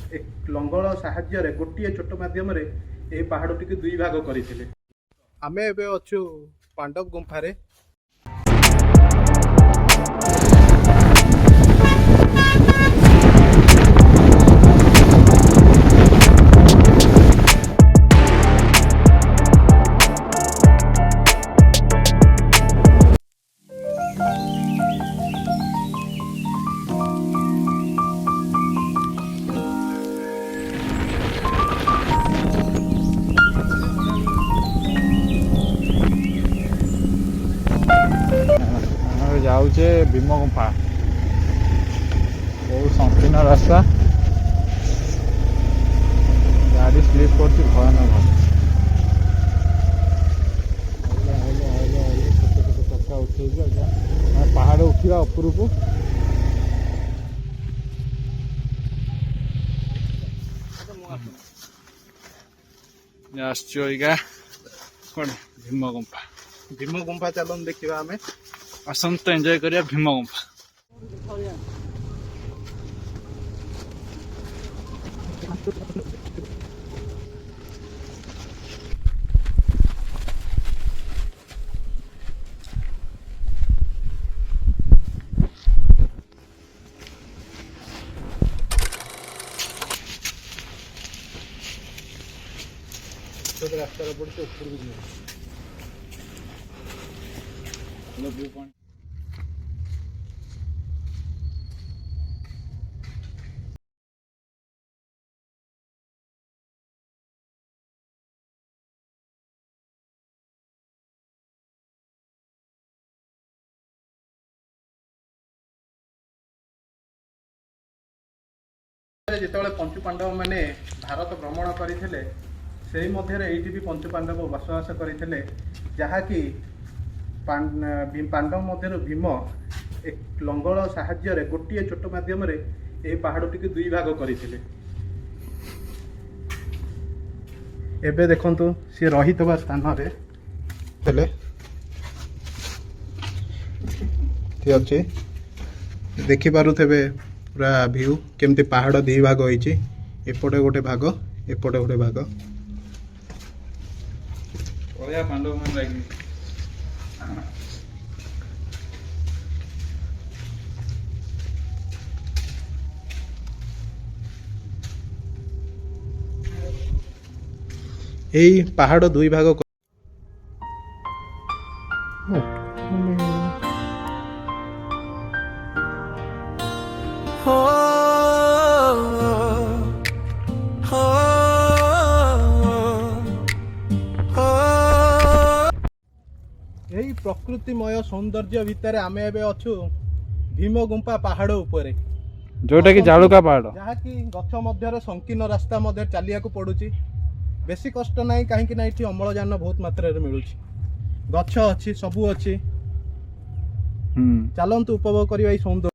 एक लंगल साहाय्य गोटे चोट मध्यम पहाड़ टी दुई भाग करते। आम एवं अच्छु पांडव गुंफारे। जाऊे भीम गुंफा बहुत संकीर्ण रास्ता गाड़ी स्लीप कर भयानक छोट छोट चक्का उठे पहाड़ उठा उपर को भीम गुंफा चलन देखा आम आसत एंजॉय करिया भीम गुंफा। रास्ता पड़ते व्यू पॉइंट जिते पंचु पांडव मैंने भारत भ्रमण करते से मध्य भी पंचु पांडव बसवास करते जहाँकि पांडव मध्य भीम एक लंगल साहाय्य गोटे चोट मध्यम पहाड़ टी दुई भाग करते। एबे देखंतु सी रही स्थान अच्छे देखिपे पूरा व्यू केमती पहाड़ दी भाग होइछि एपटे गोटे भाग एपटे गोटे भाग पांडव मन लगी यही पहाड़ दुई भाग यही प्रकृतिमय सौंदर्य भितर आम एबे अच्छु भीम गुंफा पहाड़ उपरे जोटा कि जालुका पहाड़ जहाँ कि गछ मध्य संकीर्ण रास्ता मध्य चलिया पड़ुची बेसी कष्ट ना कहीं अम्लजान बहुत मात्रा मिलूँ गछ अच्छी सबू अच्छी चलतु उपभोग करवा सौंदर्य।